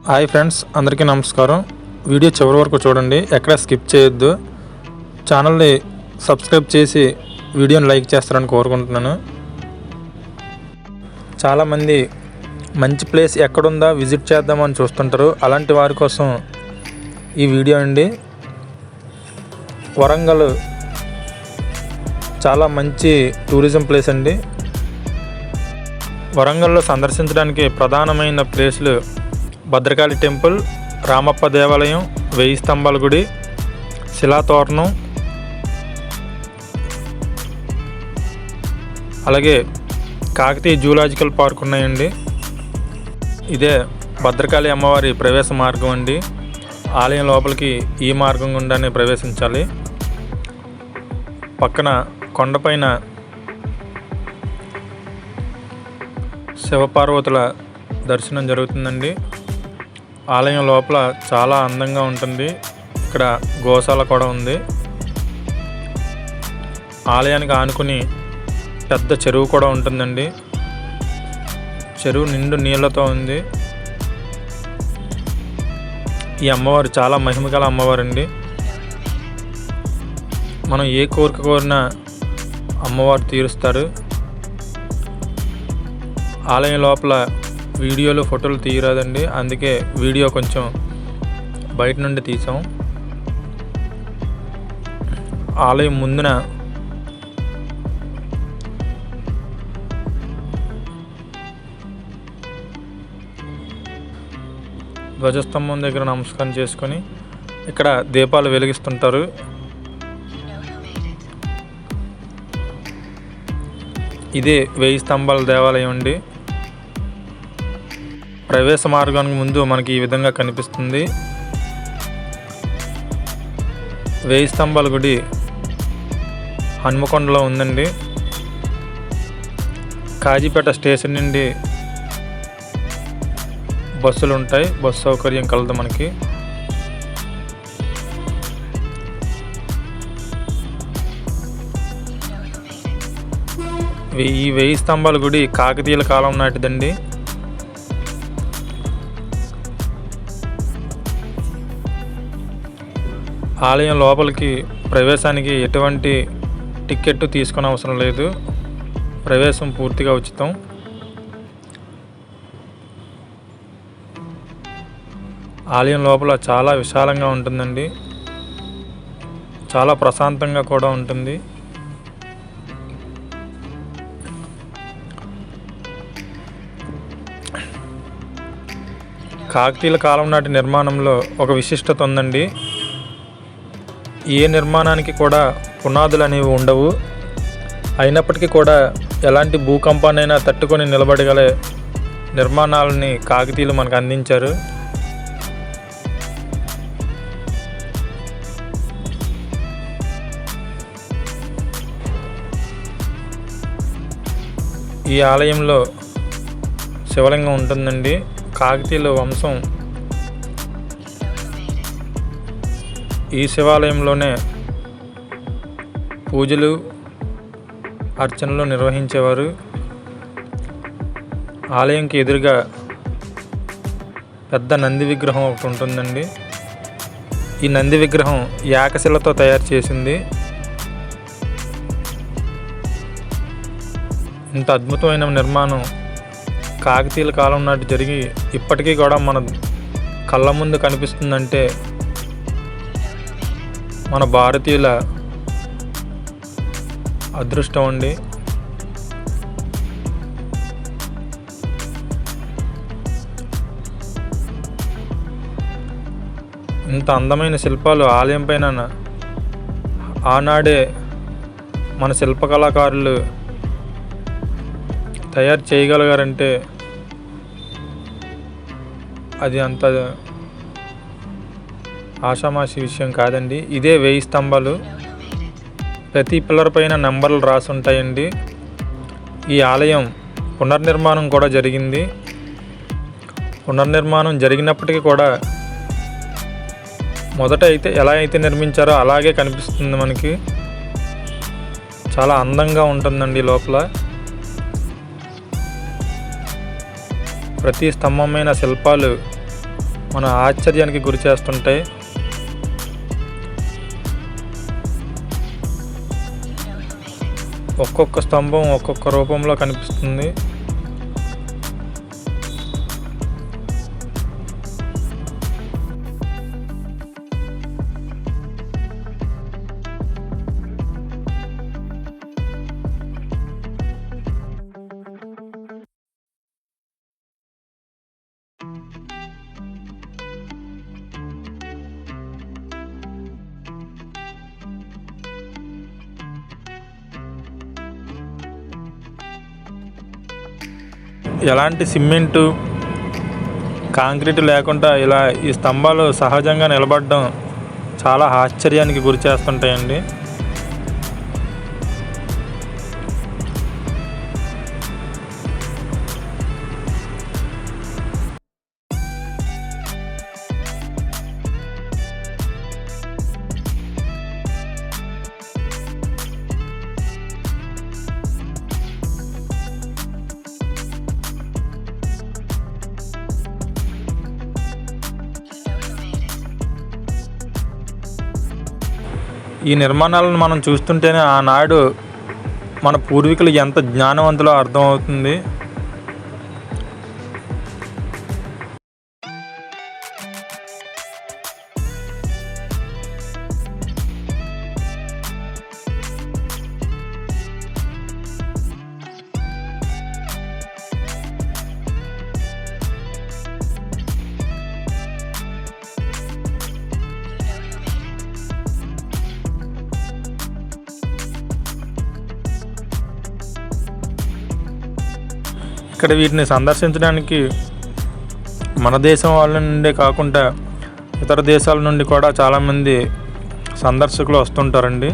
Hi friends, అందరికీ నమస్కారం. Video చివరి వరకు చూడండి, ఎక్కడ స్కిప్ చేయొద్దు. ఛానల్ని సబ్స్క్రైబ్ చేసి వీడియోని లైక్ చేస్తారని కోరుకుంటున్నాను. చాలామంది మంచి ప్లేస్ ఎక్కడుందా విజిట్ చేద్దామని చూస్తుంటారు. అలాంటి వారి కోసం ఈ వీడియో అండి. వరంగల్ చాలా మంచి టూరిజం ప్లేస్ అండి. వరంగల్లో సందర్శించడానికి ప్రధానమైన ప్లేసులు భద్రకాళి టెంపుల్, రామప్ప దేవాలయం, 1000 స్తంభాల గుడి, శిలాతోరణం, అలాగే కాకతీయ జూలాజికల్ పార్క్ ఉన్నాయండి. ఇదే భద్రకాళి అమ్మవారి ప్రవేశ మార్గం అండి. ఆలయం లోపలికి ఈ మార్గం గుండానే ప్రవేశించాలి. పక్కన కొండపైన శివపార్వతుల దర్శనం జరుగుతుందండి. ఆలయం లోపల చాలా అందంగా ఉంటుంది. ఇక్కడ గోశాల కూడా ఉంది. ఆలయానికి ఆనుకుని పెద్ద చెరువు కూడా ఉంటుందండి. చెరువు నిండు నీళ్ళతో ఉంది. ఈ అమ్మవారు చాలా మహిమగల అమ్మవారండి. మనం ఏ కోరిక కోరినా అమ్మవారు తీరుస్తారు. ఆలయం లోపల వీడియోలు ఫోటోలు తీయరాదండి, అందుకే వీడియో కొంచెం బయట నుండి తీసాం. ఆలయం ముందున ధ్వజస్తంభం దగ్గర నమస్కారం చేసుకొని ఇక్కడ దీపాలు వెలిగిస్తుంటారు. ఇదే 1000 స్తంభాల దేవాలయం అండి. ప్రవేశ మార్గానికి ముందు మనకి ఈ విధంగా కనిపిస్తుంది. 1000 స్తంభాల గుడి హన్మకొండలో ఉందండి. కాజీపేట స్టేషన్ నుండి బస్సులు ఉంటాయి. బస్సు సౌకర్యం కలదు మనకి. ఈ 1000 స్తంభాల గుడి కాకతీయుల కాలం నాటిదండి. ఆలయం లోపలికి ప్రవేశానికి ఎటువంటి టికెట్ తీసుకునే అవసరం లేదు. ప్రవేశం పూర్తిగా ఉచితం. ఆలయం లోపల చాలా విశాలంగా ఉంటుందండి. చాలా ప్రశాంతంగా కూడా ఉంటుంది. కాకతీయుల కాలం నాటి నిర్మాణంలో ఒక విశిష్టత ఉందండి. ఏ నిర్మాణానికి కూడా పునాదులు అనేవి ఉండవు. అయినప్పటికీ కూడా ఎలాంటి భూకంపాన్నైనా తట్టుకొని నిలబడగల నిర్మాణాలని కాకతీయులు మనకు అందించారు. ఈ ఆలయంలో శివలింగం ఉంటుందండి. కాకతీయుల వంశం ఈ శివాలయంలోనే పూజలు, అర్చనలు నిర్వహించేవారు. ఆలయంకి ఎదురుగా పెద్ద నంది విగ్రహం ఒకటి ఉంటుందండి. ఈ నంది విగ్రహం ఏకశిలతో తయారు చేసింది. ఇంత అద్భుతమైన నిర్మాణం కాకతీయుల కాలం నాటి జరిగి ఇప్పటికీ కూడా మన కళ్ళ ముందు కనిపిస్తుందంటే మన భారతీయుల అదృష్టం అండి. ఇంత అందమైన శిల్పాలు ఆలయం పైన ఆనాడే మన శిల్పకళాకారులు తయారు చేయగలిగారంటే అది అంత ఆషామాషి విషయం కాదండి. ఇదే 1000 స్తంభాలు. ప్రతి పిల్లర్ పైన నెంబర్లు రాసి ఉంటాయండి. ఈ ఆలయం పునర్నిర్మాణం కూడా జరిగింది. పునర్నిర్మాణం జరిగినప్పటికీ కూడా మొదట అయితే ఎలా అయితే నిర్మించారో అలాగే కనిపిస్తుంది మనకి. చాలా అందంగా ఉంటుందండి లోపల. ప్రతి స్తంభమైన శిల్పాలు మన ఆశ్చర్యానికి గురి చేస్తుంటాయి. ఒక్కొక్క స్తంభం ఒక్కొక్క రూపంలో కనిపిస్తుంది. ఎలాంటి సిమెంటు కాంక్రీటు లేకుండా ఇలా ఈ స్తంభాలు సహజంగా నిలబడడం చాలా ఆశ్చర్యానికి గురి చేస్తుంటాయండి. ఈ నిర్మాణాలను మనం చూస్తుంటేనే ఆనాడు మన పూర్వీకులు ఎంత జ్ఞానవంతులో అర్థమవుతుంది. ఇక్కడ వీటిని సందర్శించడానికి మన దేశం వాళ్ళ నుండే కాకుండా ఇతర దేశాల నుండి కూడా చాలామంది సందర్శకులు వస్తుంటారండి.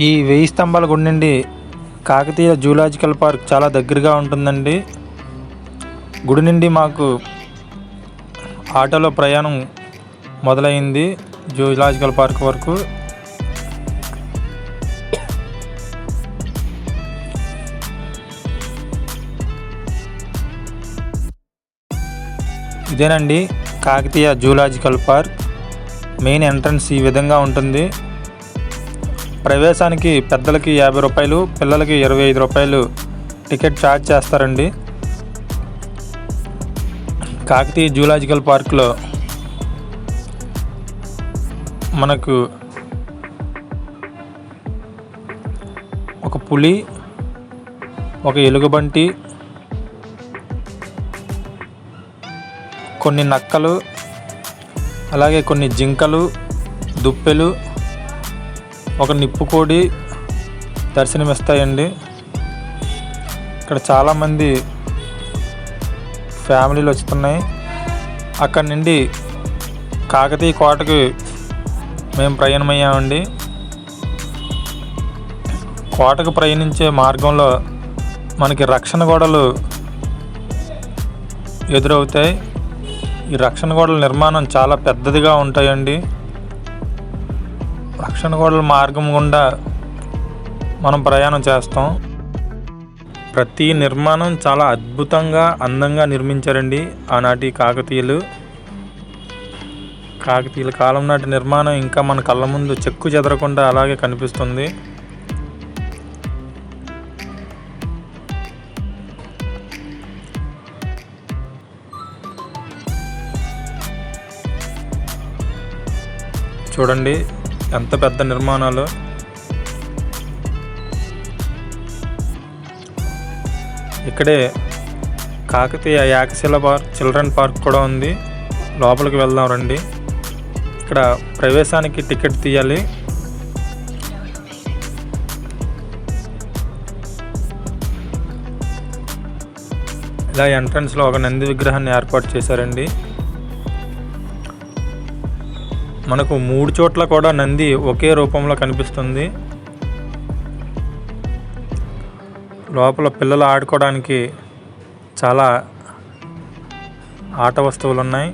ఈ 1000 స్తంభాల గుడి నుండి కాకతీయ జూలాజికల్ పార్క్ చాలా దగ్గరగా ఉంటుందండి. గుడి నుండి మాకు ఆటోలో ప్రయాణం మొదలైంది జూలాజికల్ పార్క్ వరకు. ఇదేనండి Kakatiya zoological park. Main entrance ఈ విధంగా ఉంటుంది. ప్రవేశానికి పెద్దలకి 50 రూపాయలు, పిల్లలకి 25 రూపాయలు టికెట్ ఛార్జ్ చేస్తారండి. కాకతీయ జూలాజికల్ పార్క్లో మనకు ఒక పులి, ఒక ఎలుగుబంటి, కొన్ని నక్కలు, అలాగే కొన్ని జింకలు, దుప్పెలు, ఒక నిప్పుకోడి దర్శనమిస్తాయండి. ఇక్కడ చాలామంది ఫ్యామిలీలు వస్తున్నాయి. అక్కడి నుండి కాకతీయ కోటకి మేము ప్రయాణమయ్యామండి. కోటకు ప్రయాణించే మార్గంలో మనకి రక్షణ గోడలు ఎదురవుతాయి. ఈ రక్షణ గోడల నిర్మాణం చాలా పెద్దదిగా ఉంటాయండి. రక్షణ గోడల మార్గం గుండా మనం ప్రయాణం చేస్తాం. ప్రతి నిర్మాణం చాలా అద్భుతంగా అందంగా నిర్మించారండి ఆనాటి కాకతీయుల కాలం నాటి నిర్మాణం ఇంకా మన కళ్ళ ముందు చెక్కు చెదరకుండా అలాగే కనిపిస్తుంది. చూడండి ఎంత పెద్ద నిర్మాణాలు. ఇక్కడే కాకతీయ ఏకశిల పార్క్, చిల్డ్రన్ పార్క్ కూడా ఉంది. లోపలికి వెళ్దాం రండి. ఇక్కడ ప్రవేశానికి టికెట్ తీయాలి. ఇలా ఎంట్రన్స్లో ఒక నంది విగ్రహాన్ని ఏర్పాటు చేశారండి. మనకు 3 చోట్ల కూడా నంది ఒకే రూపంలో కనిపిస్తుంది. లోపల పిల్లలు ఆడుకోవడానికి చాలా ఆట వస్తువులు ఉన్నాయి.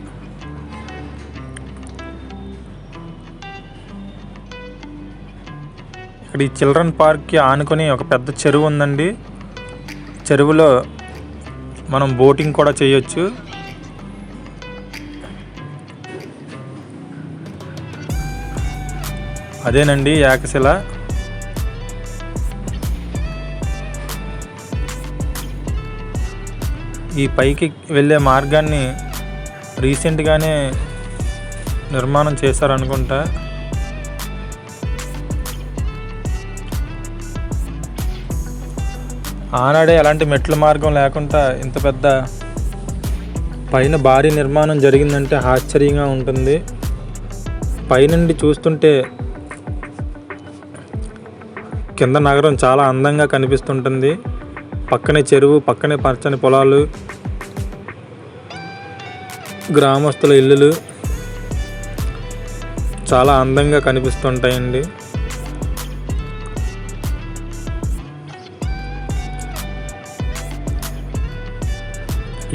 ఇక్కడ ఈ చిల్డ్రన్ పార్క్కి ఆనుకొని ఒక పెద్ద చెరువు ఉందండి. చెరువులో మనం బోటింగ్ కూడా చేయొచ్చు. అదేనండి ఏకశిల. ఈ పైకి వెళ్ళే మార్గాన్ని రీసెంట్గానే నిర్మాణం చేశారనుకుంటా. ఆనాడే ఎలాంటి మెట్ల మార్గం లేకుండా ఇంత పెద్ద పైన భారీ నిర్మాణం జరిగిందంటే ఆశ్చర్యంగా ఉంటుంది. పైనుండి చూస్తుంటే కింద నగరం చాలా అందంగా కనిపిస్తుంటుంది. పక్కనే చెరువు, పక్కనే పచ్చని పొలాలు, గ్రామస్తుల ఇల్లులు చాలా అందంగా కనిపిస్తుంటాయండి.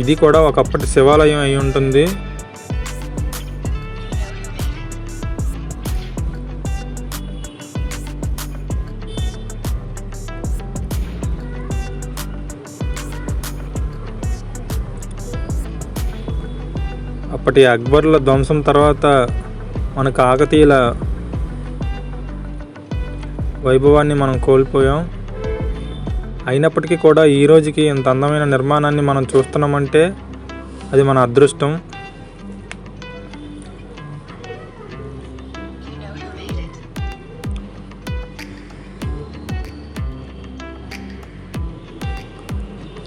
ఇది కూడా ఒకప్పటి శివాలయం అయి ఉంటుంది. అప్పటి అక్బర్ల ధ్వంసం తర్వాత మన కాకతీయుల వైభవాన్ని మనం కోల్పోయాం. అయినప్పటికీ కూడా ఈ రోజుకి ఇంత అందమైన నిర్మాణాన్ని మనం చూస్తున్నామంటే అది మన అదృష్టం.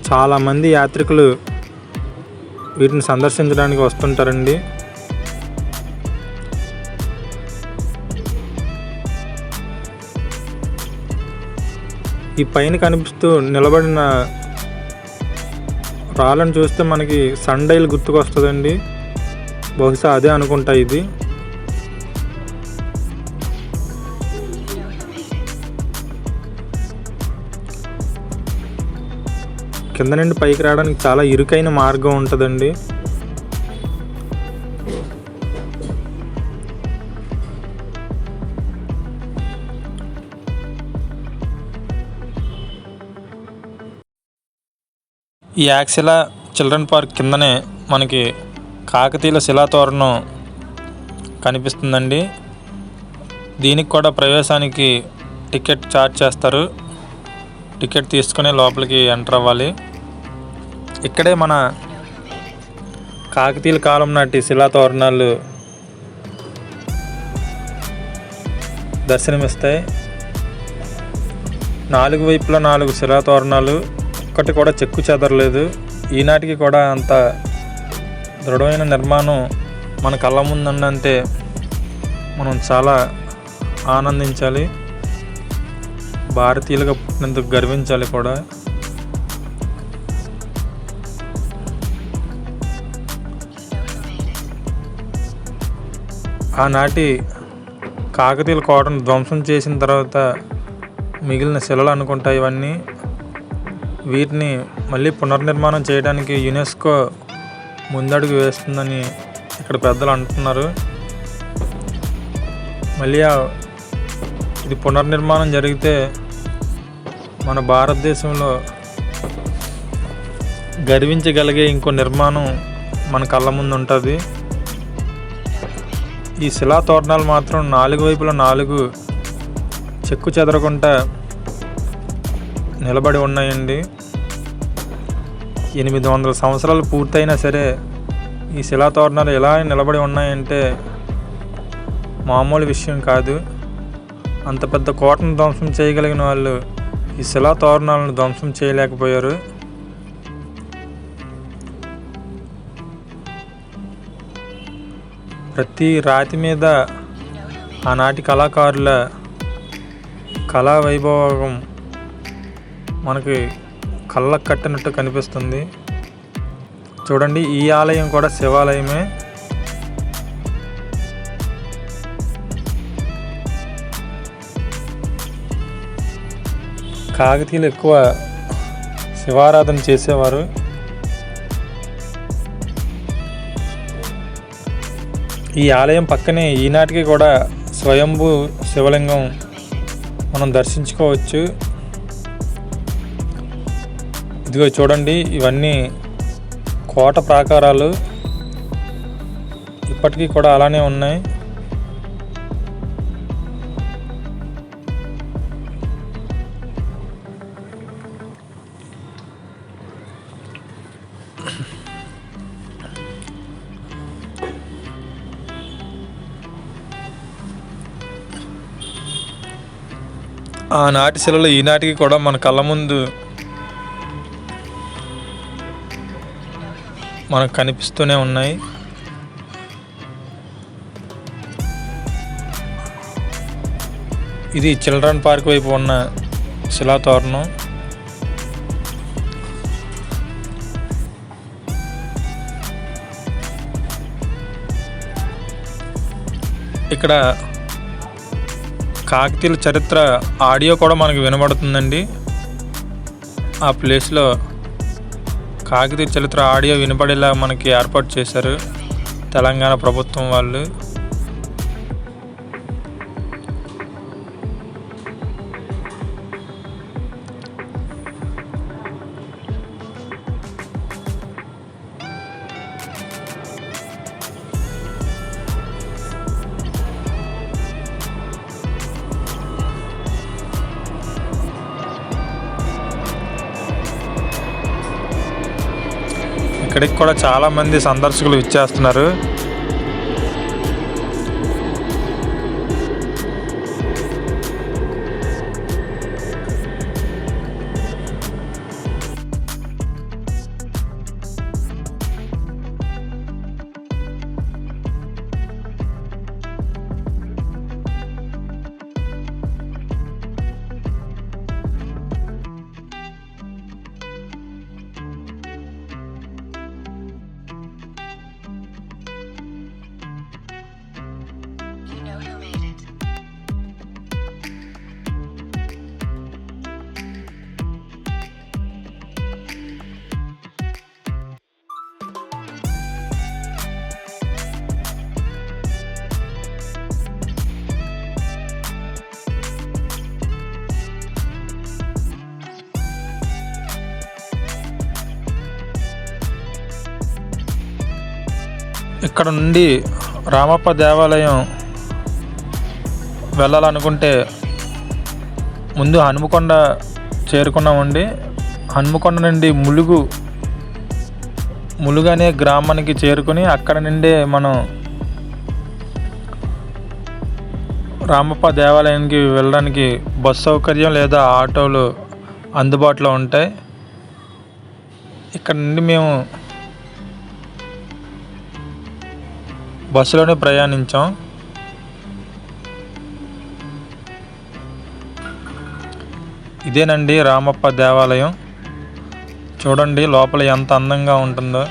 చాలామంది యాత్రికులు వీటిని సందర్శించడానికి వస్తుంటారండి. ఈ పైన కనిపిస్తూ నిలబడిన రాళ్ళను చూస్తే మనకి సన్ డైల్ గుర్తుకొస్తుందండి. బహుశా అదే అనుకుంటా ఇది. కింద నుండి పైకి రావడానికి చాలా ఇరుకైన మార్గం ఉంటుందండి. ఈ ఏకశిల చిల్డ్రన్ పార్క్ కిందనే మనకి కాకతీయుల శిలాతోరణం కనిపిస్తుందండి. దీనికి కూడా ప్రవేశానికి టికెట్ ఛార్జ్ చేస్తారు. టికెట్ తీసుకుని లోపలికి ఎంటర్ అవ్వాలి. ఇక్కడే మన కాకతీయుల కాలం నాటి శిలాతోరణాలు దర్శనమిస్తాయి. 4 వైపులా 4 శిలాతోరణాలు, ఒక్కటి కూడా చెక్కు చెదరలేదు. ఈనాటికి కూడా అంత దృఢమైన నిర్మాణం మన కళ్ళ ముందుందంటే మనం చాలా ఆనందించాలి. భారతీయులుగా పుట్టినందుకు గర్వించాలి కూడా. ఆనాటి కాకతీయుల కోటను ధ్వంసం చేసిన తర్వాత మిగిలిన శిలలు అనుకుంటా ఇవన్నీ. వీటిని మళ్ళీ పునర్నిర్మాణం చేయడానికి యునెస్కో ముందడుగు వేస్తుందని ఇక్కడ పెద్దలు అంటున్నారు. మళ్ళీ ఇది పునర్నిర్మాణం జరిగితే మన భారతదేశంలో గర్వించగలిగే ఇంకో నిర్మాణం మన కళ్ళ ముందు ఉంటుంది. ఈ శిలా తోరణాలు మాత్రం 4 వైపులా 4 చెక్కు చెదరకుండా నిలబడి ఉన్నాయండి. 800 సంవత్సరాలు పూర్తయినా సరే ఈ శిలా తోరణాలు ఎలా నిలబడి ఉన్నాయంటే మామూలు విషయం కాదు. అంత పెద్ద కోటను ధ్వంసం చేయగలిగిన వాళ్ళు ఈ శిలా తోరణాలను ధ్వంసం చేయలేకపోయారు. ప్రతి రాతి మీద ఆనాటి కళాకారుల కళా వైభవం మనకి కళ్ళకు కట్టినట్టు కనిపిస్తుంది. చూడండి, ఈ ఆలయం కూడా శివాలయమే. కాకతీయులు ఎక్కువ శివారాధన చేసేవారు. ఈ ఆలయం పక్కనే ఈనాటికి కూడా స్వయంభూ శివలింగం మనం దర్శించుకోవచ్చు. ఇదిగో చూడండి, ఇవన్నీ కోట ప్రాకారాలు ఇప్పటికీ కూడా అలానే ఉన్నాయి. ఆనాటి శిలలు ఈనాటికి కూడా మన కళ్ళ ముందు మనకు కనిపిస్తూనే ఉన్నాయి. ఇది చిల్డ్రన్ పార్క్ వైపు ఉన్న శిలాతోరణం. ఇక్కడ కాకతీయుల చరిత్ర ఆడియో కూడా మనకు వినబడుతుందండి. ఆ ప్లేస్లో కాకతీయ చరిత్ర ఆడియో వినపడేలా మనకి ఏర్పాటు చేశారు తెలంగాణ ప్రభుత్వం వాళ్ళు. ఇక్కడికి కూడా చాలామంది సందర్శకులు విచ్చేస్తున్నారు. ఇక్కడ నుండి రామప్ప దేవాలయం వెళ్ళాలనుకుంటే ముందు హనుమకొండ చేరుకున్నామండి. హనుమకొండ నుండి ములుగు అనే గ్రామానికి చేరుకుని అక్కడ నుండే మనం రామప్ప దేవాలయానికి వెళ్ళడానికి బస్ సౌకర్యం లేదా ఆటోలు అందుబాటులో ఉంటాయి. ఇక్కడ నుండి మేము బస్సులోనే ప్రయాణించాం. ఇదేనండి రామప్ప దేవాలయం. చూడండి లోపల ఎంత అందంగా ఉంటుందో.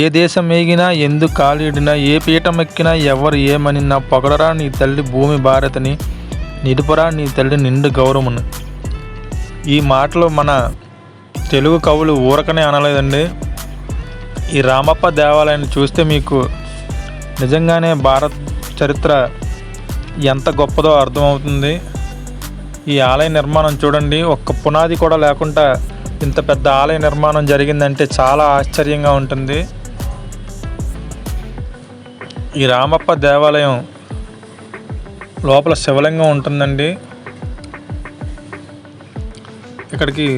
ఏ దేశం ఏగినా ఎందు కాలిడినా ఏ పీఠం ఎక్కినా ఎవరు ఏమనినా పొగడరా నీ తల్లి భూమి భారతిని నిలుపరా నీ తల్లి నిండు గౌరవమును. ఈ మాటలు మన తెలుగు కవులు ఊరకనే అనలేదండి. ఈ రామప్ప దేవాలయాన్ని చూస్తే మీకు నిజంగానే భారత్ చరిత్ర ఎంత గొప్పదో అర్థమవుతుంది. ఈ ఆలయ నిర్మాణం చూడండి, ఒక్క పునాది కూడా లేకుండా ఇంత పెద్ద ఆలయ నిర్మాణం జరిగిందంటే చాలా ఆశ్చర్యంగా ఉంటుంది. ఈ రామప్ప దేవాలయం లోపల శివలింగం ఉంటుందండి. ఇక్కడికి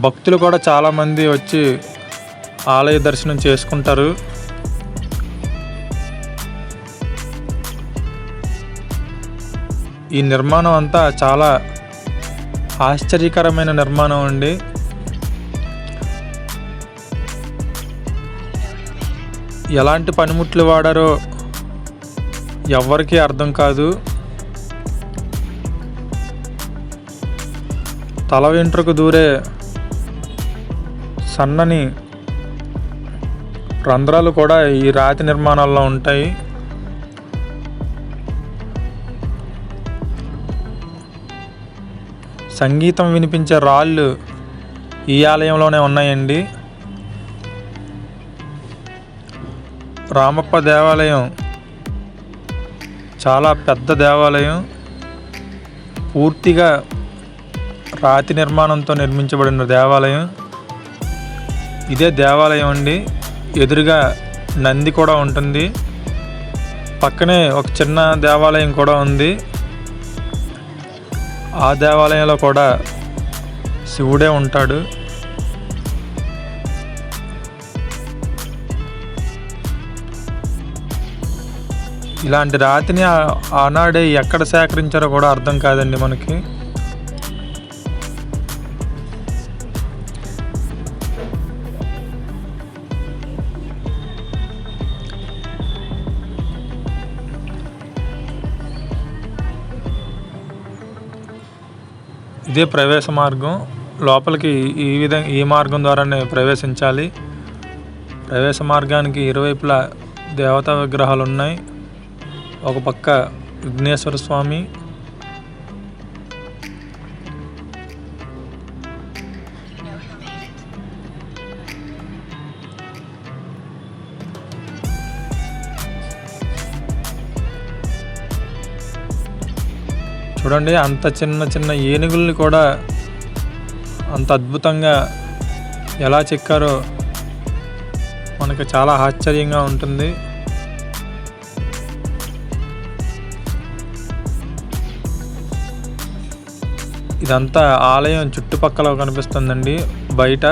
భక్తులు కూడా చాలామంది వచ్చి ఆలయ దర్శనం చేసుకుంటారు. ఈ నిర్మాణం అంతా చాలా ఆశ్చర్యకరమైన నిర్మాణం అండి. ఎలాంటి పనిముట్లు వాడారో ఎవ్వరికీ అర్థం కాదు. తల వెంట్రుకు దూరే సన్నని రంధ్రాలు కూడా ఈ రాతి నిర్మాణాల్లో ఉంటాయి. సంగీతం వినిపించే రాళ్ళు ఈ ఆలయంలోనే ఉన్నాయండి. రామప్ప దేవాలయం చాలా పెద్ద దేవాలయం. పూర్తిగా రాతి నిర్మాణంతో నిర్మించబడిన దేవాలయం. ఇదే దేవాలయం అండి. ఎదురుగా నంది కూడా ఉంటుంది. పక్కనే ఒక చిన్న దేవాలయం కూడా ఉంది. ఆ దేవాలయంలో కూడా శివుడే ఉంటాడు. ఇలాంటి రాతిని ఆనాడే ఎక్కడ సేకరించారో కూడా అర్థం కాదండి మనకి. ఇదే ప్రవేశ మార్గం. లోపలికి ఈ మార్గం ద్వారానే ప్రవేశించాలి. ప్రవేశ మార్గానికి ఇరువైపులా దేవతా విగ్రహాలు ఉన్నాయి. ఒక పక్క విఘ్నేశ్వర స్వామి, చూడండి అంత చిన్న చిన్న ఏనుగుల్ని కూడా అంత అద్భుతంగా ఎలా చెక్కారో మనకు చాలా ఆశ్చర్యంగా ఉంటుంది. ఇదంతా ఆలయం చుట్టుపక్కల కనిపిస్తుందండి. బయట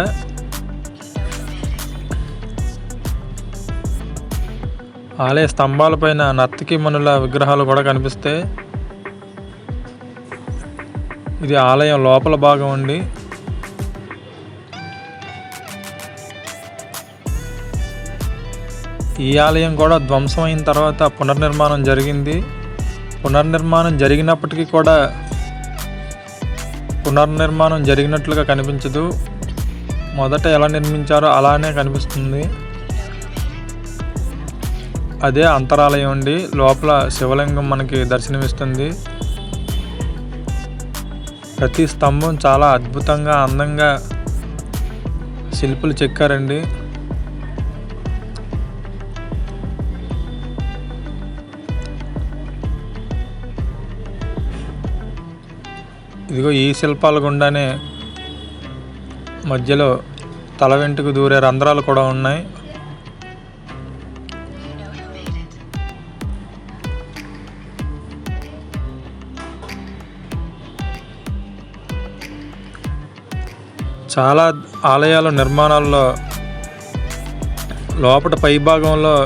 ఆలయ స్తంభాలపైన నర్తకి మనుల విగ్రహాలు కూడా కనిపిస్తాయి. ఇది ఆలయం లోపల భాగం అండి. ఈ ఆలయం కూడా ధ్వంసం అయిన తర్వాత పునర్నిర్మాణం జరిగింది. పునర్నిర్మాణం జరిగినప్పటికీ కూడా పునర్నిర్మాణం జరిగినట్లుగా కనిపించదు. మొదట ఎలా నిర్మించారో అలానే కనిపిస్తుంది. అదే అంతరాలయం అండి. లోపల శివలింగం మనకి దర్శనమిస్తుంది. ప్రతి స్తంభం చాలా అద్భుతంగా అందంగా శిల్పులు చెక్కారండి. ఇదిగో ఈ శిల్పాల గుండానే మధ్యలో తల వెంట్రుకు దూరే రంధ్రాలు కూడా ఉన్నాయి. చాలా ఆలయాల నిర్మాణాల్లో లోపల పైభాగంలో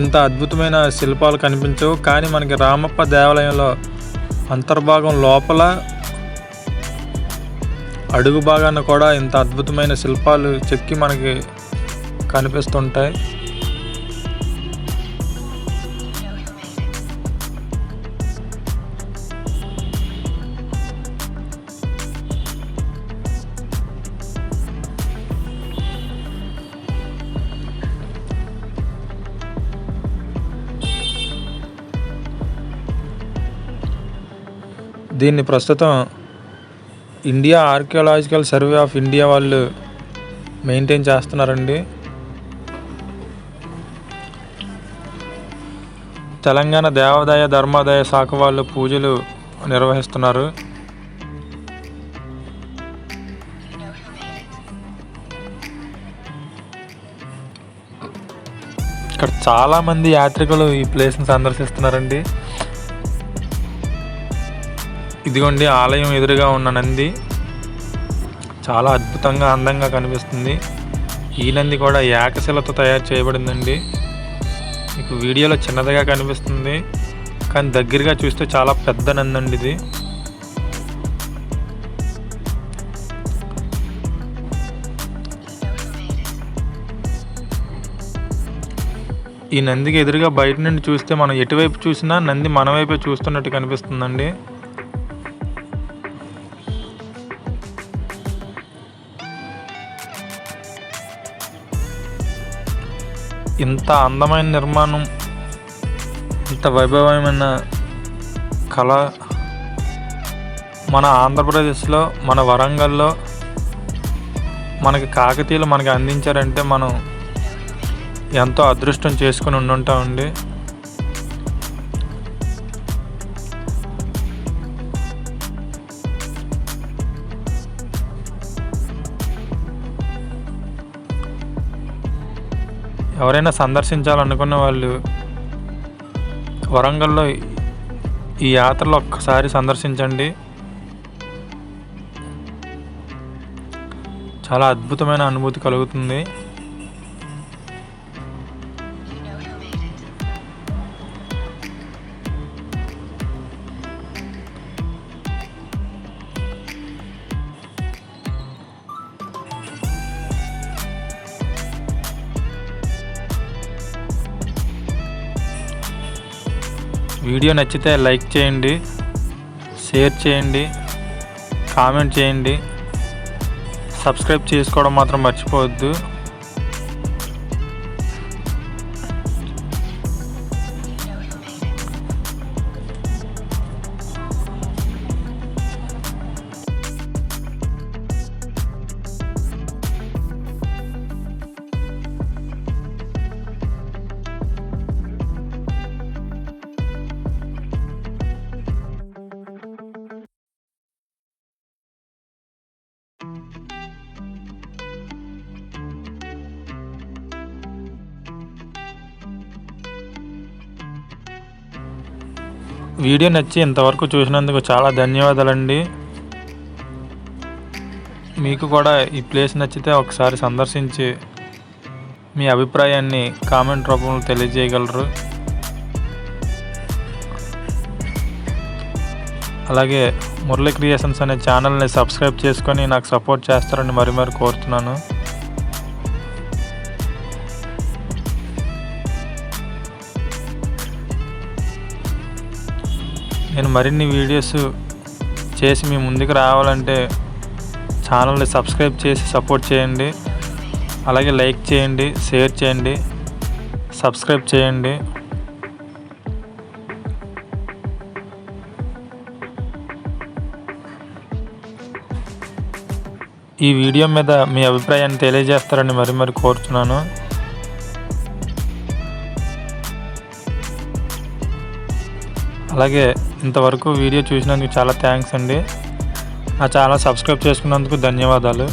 ఇంత అద్భుతమైన శిల్పాలు కనిపించవు. కానీ మనకి రామప్ప దేవాలయంలో అంతర్భాగం లోపల అడుగు భాగాన కూడా ఇంత అద్భుతమైన శిల్పాలు చెక్కి మనకి కనిపిస్తుంటాయి. దీన్ని ప్రస్తుతం India archaeological survey of India వాళ్ళు మెయింటైన్ చేస్తున్నారండి. తెలంగాణ దేవాదాయ ధర్మాదాయ శాఖ వాళ్ళు పూజలు నిర్వహిస్తున్నారు. ఇక్కడ చాలామంది యాత్రికులు ఈ ప్లేస్ని సందర్శిస్తున్నారండి. ఇదిగోండి ఆలయం ఎదురుగా ఉన్న నంది చాలా అద్భుతంగా అందంగా కనిపిస్తుంది. ఈ నంది కూడా ఏకశిలతో తయారు చేయబడిందండి. మీకు వీడియోలో చిన్నదిగా కనిపిస్తుంది, కానీ దగ్గరగా చూస్తే చాలా పెద్ద నంది అండి ఇది. ఈ నందికి ఎదురుగా బయట నుండి చూస్తే మనం ఎటువైపు చూసినా నంది మన వైపే చూస్తున్నట్టు కనిపిస్తుందండి. ఇంత అందమైన నిర్మాణం, ఇంత వైభవమైన కళ మన ఆంధ్రప్రదేశ్లో, మన వరంగల్లో మనకి కాకతీయులు మనకి అందించారంటే మనం ఎంతో అదృష్టం చేసుకుని ఉండుంటామండి. ఎవరైనా సందర్శించాలనుకున్న వాళ్ళు వరంగల్లో ఈ యాత్రలో ఒక్కసారి సందర్శించండి. చాలా అద్భుతమైన అనుభూతి కలుగుతుంది. వీడియో నచ్చితే లైక్ చేయండి, షేర్ చేయండి, కామెంట్ చేయండి, సబ్స్క్రైబ్ చేసుకోవడం మాత్రం మర్చిపోవద్దు. వీడియో నచ్చి ఇంతవరకు చూసినందుకు చాలా ధన్యవాదాలండి. మీకు కూడా ఈ ప్లేస్ నచ్చితే ఒకసారి సందర్శించి మీ అభిప్రాయాన్ని కామెంట్ రూపంలో తెలియజేయగలరు. అలాగే మురళి క్రియేషన్స్ అనే ఛానల్ని సబ్స్క్రైబ్ చేసుకొని నాకు సపోర్ట్ చేస్తారని మరి కోరుతున్నాను. నేను మరిన్ని వీడియోస్ చేసి మీ ముందుకు రావాలంటే ఛానల్ని సబ్స్క్రైబ్ చేసి సపోర్ట్ చేయండి. అలాగే లైక్ చేయండి, షేర్ చేయండి, సబ్స్క్రైబ్ చేయండి. ఈ వీడియో మీద మీ అభిప్రాయాన్ని తెలియజేస్తారని మరి కోరుతున్నాను. అలాగే ఇంతవరకు వీడియో చూసినందుకు చాలా థ్యాంక్స్ అండి. నా ఛానల్ సబ్స్క్రైబ్ చేసుకున్నందుకు ధన్యవాదాలు.